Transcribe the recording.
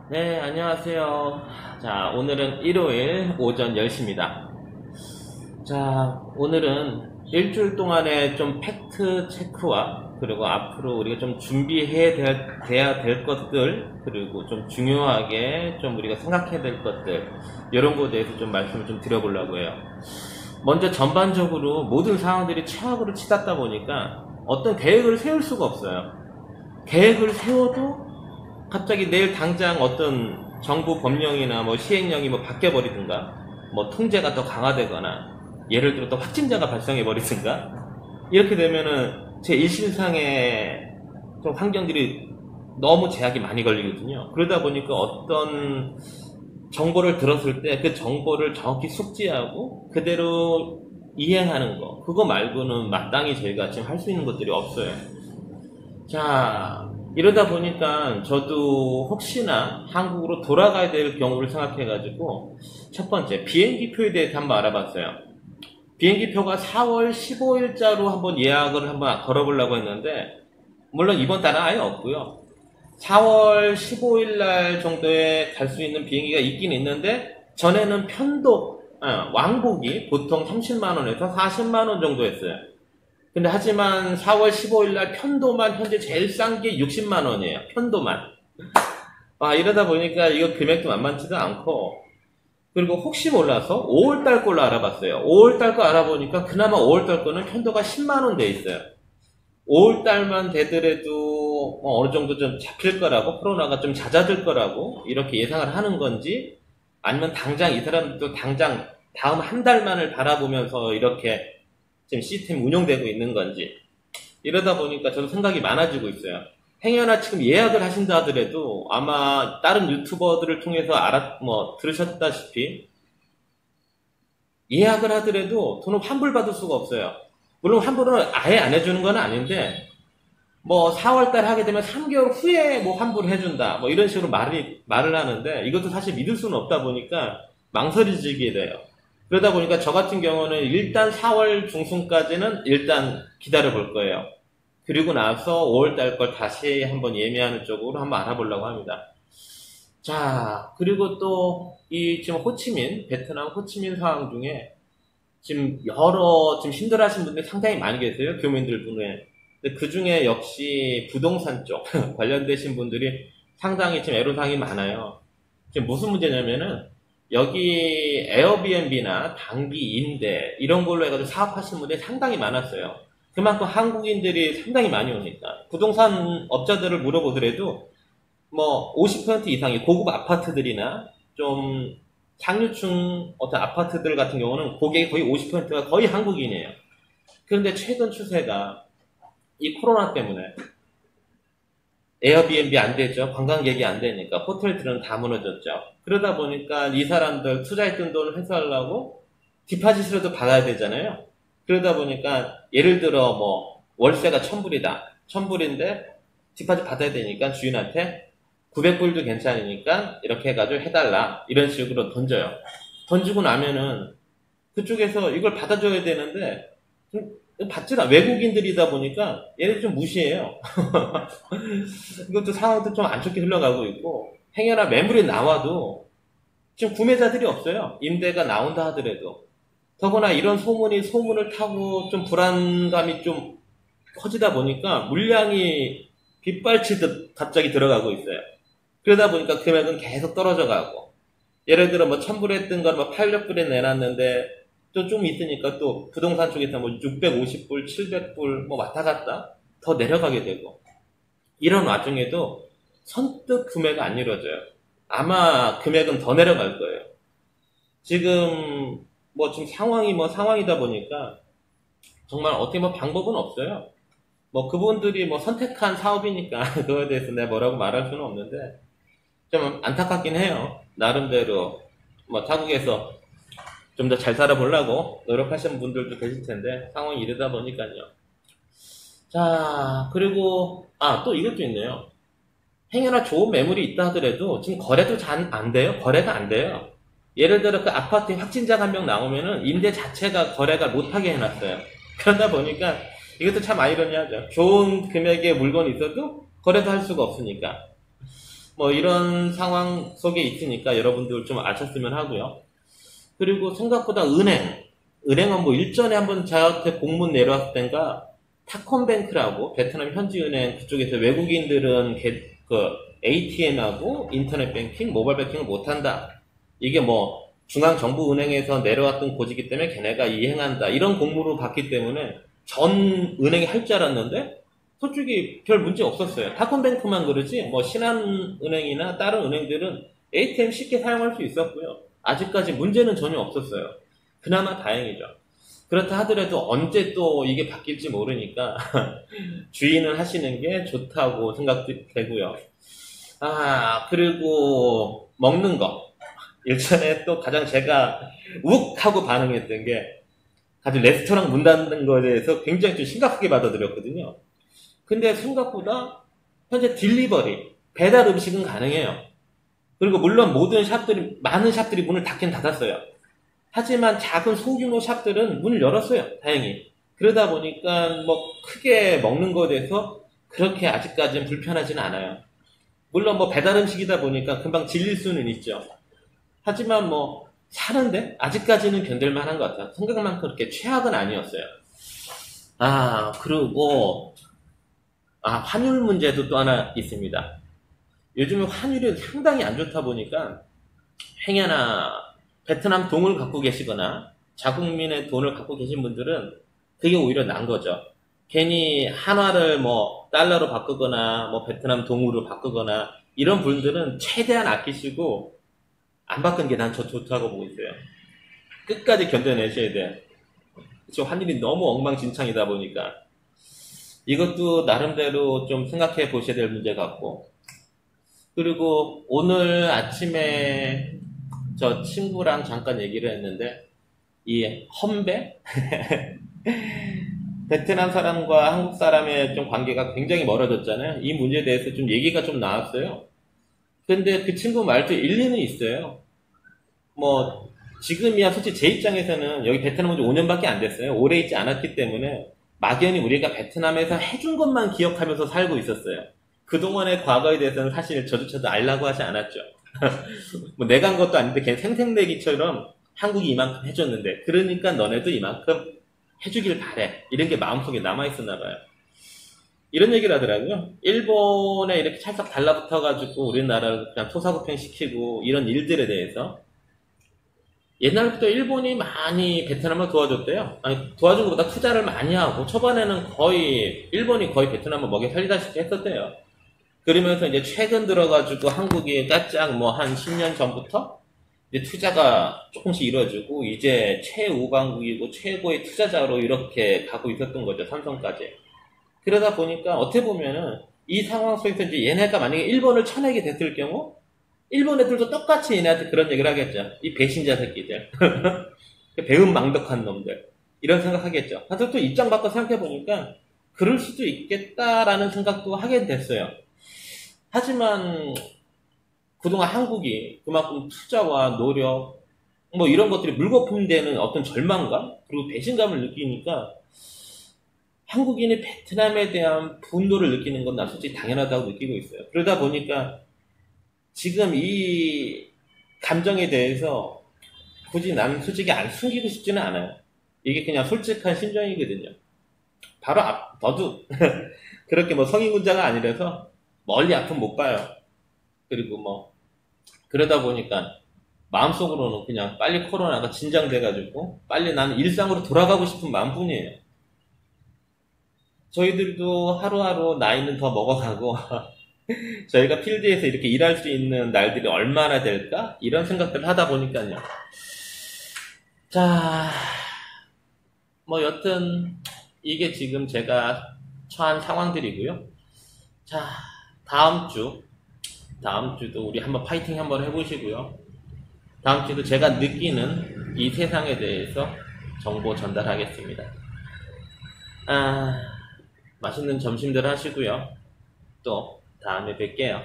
네, 안녕하세요. 자, 오늘은 일요일 오전 10시입니다. 자, 오늘은 일주일 동안의 좀 팩트 체크와 그리고 앞으로 우리가 좀 돼야 될 것들, 그리고 좀 중요하게 좀 우리가 생각해야 될 것들, 이런 거에 대해서 좀 말씀을 좀 드려보려고 해요. 먼저 전반적으로 모든 상황들이 최악으로 치닫다 보니까 어떤 계획을 세울 수가 없어요. 계획을 세워도 갑자기 내일 당장 어떤 정부 법령이나 뭐 시행령이 뭐 바뀌어버리든가, 뭐 통제가 더 강화되거나, 예를 들어 또 확진자가 발생해버리든가, 이렇게 되면은 제 일신상의 좀 환경들이 너무 제약이 많이 걸리거든요. 그러다 보니까 어떤 정보를 들었을 때 그 정보를 정확히 숙지하고 그대로 이행하는 거, 그거 말고는 마땅히 저희가 지금 할 수 있는 것들이 없어요. 자, 이러다 보니까 저도 혹시나 한국으로 돌아가야 될 경우를 생각해가지고 첫 번째, 비행기표에 대해서 한번 알아봤어요. 비행기표가 4월 15일자로 한번 예약을 한번 걸어보려고 했는데, 물론 이번 달은 아예 없고요. 4월 15일 날 정도에 갈 수 있는 비행기가 있긴 있는데, 전에는 왕복이 보통 30만원에서 40만원 정도 했어요. 근데 하지만 4월 15일 날 편도만 현재 제일 싼 게 60만 원이에요. 편도만. 이러다 보니까 이거 금액도 만만치도 않고, 그리고 혹시 몰라서 5월 달 걸로 알아봤어요. 5월 달 거 알아보니까 그나마 5월 달 거는 편도가 10만 원 돼 있어요. 5월 달만 되더라도 어느 정도 좀 잡힐 거라고, 코로나가 좀 잦아들 거라고 이렇게 예상을 하는 건지, 아니면 당장 이 사람들도 당장 다음 한 달만을 바라보면서 이렇게 지금 시스템 운영되고 있는 건지, 이러다 보니까 저도 생각이 많아지고 있어요. 행여나 지금 예약을 하신다 하더라도 아마 다른 유튜버들을 통해서 들으셨다시피 예약을 하더라도 돈을 환불받을 수가 없어요. 물론 환불은 아예 안 해주는 건 아닌데, 뭐 4월달 하게 되면 3개월 후에 뭐 환불을 해준다, 뭐 이런 식으로 말을 하는데, 이것도 사실 믿을 수는 없다 보니까 망설여지게 돼요. 그러다 보니까 저 같은 경우는 일단 4월 중순까지는 일단 기다려 볼 거예요. 그리고 나서 5월 달 걸 다시 한번 예매하는 쪽으로 한번 알아보려고 합니다. 자, 그리고 또 지금 베트남 호치민 상황 중에 지금 지금 힘들어 하시는 분들이 상당히 많이 계세요. 교민들 중에. 근데 그 중에 역시 부동산 쪽 관련되신 분들이 상당히 지금 애로사항이 많아요. 지금 무슨 문제냐면은, 여기 에어비앤비나 단기 임대 이런 걸로 해가지고 사업하시는 분들이 상당히 많았어요. 그만큼 한국인들이 상당히 많이 오니까 부동산 업자들을 물어보더라도 뭐 50% 이상이 고급 아파트들이나 좀 상류층 어떤 아파트들 같은 경우는 고객이 거의 50%가 거의 한국인이에요. 그런데 최근 추세가 이 코로나 때문에 에어비앤비 안 되죠. 관광객이 안 되니까 호텔들은 다 무너졌죠. 그러다 보니까 이 사람들 투자했던 돈을 회수하려고 디파짓이라도 받아야 되잖아요. 그러다 보니까 예를 들어 뭐 월세가 1000불이다. 1000불인데 디파짓 받아야 되니까 주인한테 900불도 괜찮으니까 이렇게 해가지고 해달라, 이런 식으로 던져요. 던지고 나면은 그쪽에서 이걸 받아줘야 되는데 외국인들이다 보니까 얘네들 좀 무시해요. 이것도 상황도 좀 안 좋게 흘러가고 있고, 행여나 매물이 나와도 지금 구매자들이 없어요. 임대가 나온다 하더라도. 더구나 이런 소문을 타고 좀 불안감이 좀 커지다 보니까 물량이 빗발치듯 갑자기 들어가고 있어요. 그러다 보니까 금액은 계속 떨어져 가고, 예를 들어 뭐 1000불 했던 걸 뭐 800불에 내놨는데 또 좀 있으니까 또 부동산 쪽에서 뭐 650불, 700불 뭐 왔다 갔다 더 내려가게 되고, 이런 와중에도 선뜻 구매가 안 이루어져요. 아마 금액은 더 내려갈 거예요. 지금 지금 상황이다 보니까 정말 어떻게 방법은 없어요. 그분들이 선택한 사업이니까 그거에 대해서 내가 뭐라고 말할 수는 없는데, 좀 안타깝긴 해요. 나름대로 타국에서 좀 더 잘 살아보려고 노력하시는 분들도 계실 텐데 상황이 이러다 보니까요. 자, 그리고 또 이것도 있네요. 행여나 좋은 매물이 있다 하더라도 지금 거래도 잘 안 돼요. 거래가 안 돼요. 예를 들어 그 아파트에 확진자가 한 명 나오면은 임대 자체가 거래가 못하게 해놨어요. 그러다 보니까 이것도 참 아이러니하죠. 좋은 금액의 물건이 있어도 거래도 할 수가 없으니까. 뭐 이런 상황 속에 있으니까 여러분들 좀 아셨으면 하고요. 그리고 생각보다 은행은 뭐 일전에 한번 저한테 공문 내려왔을 땐가 타콤뱅크라고 베트남 현지은행 그쪽에서 외국인들은 그 ATM하고 인터넷 뱅킹, 모바일 뱅킹을 못한다. 이게 뭐 중앙정부은행에서 내려왔던 고지기 때문에 걔네가 이행한다. 이런 공문을 받기 때문에 전 은행이 할 줄 알았는데 솔직히 별 문제 없었어요. 타콤뱅크만 그러지 뭐 신한은행이나 다른 은행들은 ATM 쉽게 사용할 수 있었고요. 아직까지 문제는 전혀 없었어요. 그나마 다행이죠. 그렇다 하더라도 언제 또 이게 바뀔지 모르니까 주의는 하시는 게 좋다고 생각되고요. 그리고 먹는 거. 일전에 또 가장 제가 욱 하고 반응했던 게 아주 레스토랑 문 닫는 거에 대해서 굉장히 좀 심각하게 받아들였거든요. 근데 생각보다 현재 딜리버리, 배달 음식은 가능해요. 그리고 물론 많은 샵들이 문을 닫긴 닫았어요. 하지만 작은 소규모 샵들은 문을 열었어요. 다행히. 그러다 보니까 뭐 크게 먹는 거에 대해서 그렇게 아직까지는 불편하지는 않아요. 물론 뭐 배달 음식이다 보니까 금방 질릴 수는 있죠. 하지만 뭐 사는데 아직까지는 견딜 만한 것 같아요. 생각만큼 그렇게 최악은 아니었어요. 그리고 환율 문제도 또 하나 있습니다. 요즘에 환율이 상당히 안 좋다 보니까 행여나 베트남 동을 갖고 계시거나 자국민의 돈을 갖고 계신 분들은 그게 오히려 난 거죠. 괜히 한화를 뭐 달러로 바꾸거나 뭐 베트남 동으로 바꾸거나 이런 분들은 최대한 아끼시고 안 바꾼 게 난 저 좋다고 보고 있어요. 끝까지 견뎌내셔야 돼요. 지금 환율이 너무 엉망진창이다 보니까 이것도 나름대로 좀 생각해 보셔야 될 문제 같고, 그리고 오늘 아침에 저 친구랑 잠깐 얘기를 했는데 이 험배 베트남 사람과 한국 사람의 좀 관계가 굉장히 멀어졌잖아요. 이 문제에 대해서 좀 얘기가 좀 나왔어요. 근데 그 친구 말도 일리는 있어요. 뭐 지금이야 솔직히 제 입장에서는 여기 베트남 온 지 5년밖에 안 됐어요. 오래 있지 않았기 때문에 막연히 우리가 베트남에서 해준 것만 기억하면서 살고 있었어요. 그동안의 과거에 대해서는 사실 저조차도 알라고 하지 않았죠. 뭐 내가 한 것도 아닌데 걔 생색내기처럼 한국이 이만큼 해줬는데 그러니까 너네도 이만큼 해주길 바래. 이런 게 마음속에 남아있었나 봐요. 이런 얘기를 하더라고요. 일본에 이렇게 찰싹 달라붙어가지고 우리나라를 그냥 토사구팽시키고 이런 일들에 대해서 옛날부터 일본이 많이 베트남을 도와줬대요. 아니, 도와준 것보다 투자를 많이 하고 초반에는 일본이 거의 베트남을 먹여 살리다시피 했었대요. 그러면서 이제 최근 들어가지고 한국이 까짝 뭐 한 10년 전부터 이제 투자가 조금씩 이루어지고 이제 최우방국이고 최고의 투자자로 이렇게 가고 있었던 거죠. 삼성까지. 그러다 보니까 어떻게 보면은 이 상황 속에서 이제 얘네가 만약에 일본을 쳐내게 됐을 경우 일본 애들도 똑같이 얘네한테 그런 얘기를 하겠죠. 이 배신자 새끼들. 배은망덕한 놈들. 이런 생각하겠죠. 하여튼 또 입장 바꿔 생각해보니까 그럴 수도 있겠다라는 생각도 하게 됐어요. 하지만 그동안 한국이 그만큼 투자와 노력 뭐 이런 것들이 물거품되는 어떤 절망감 그리고 배신감을 느끼니까 한국인이 베트남에 대한 분노를 느끼는 건 난 솔직히 당연하다고 느끼고 있어요. 그러다 보니까 지금 이 감정에 대해서 굳이 나는 솔직히 안 숨기고 싶지는 않아요. 이게 그냥 솔직한 심정이거든요. 바로 너도 그렇게 뭐 성인군자가 아니라서 멀리 아픔 못 봐요. 그리고 뭐 그러다 보니까 마음속으로는 그냥 빨리 코로나가 진정돼가지고 빨리 나는 일상으로 돌아가고 싶은 마음뿐이에요. 저희들도 하루하루 나이는 더 먹어가고 저희가 필드에서 이렇게 일할 수 있는 날들이 얼마나 될까? 이런 생각들을 하다 보니까요. 자, 뭐 여튼 이게 지금 제가 처한 상황들이고요. 자, 다음 주도 우리 한번 파이팅 한번 해보시고요. 다음 주도 제가 느끼는 이 세상에 대해서 정보 전달하겠습니다. 맛있는 점심들 하시고요. 또 다음에 뵐게요.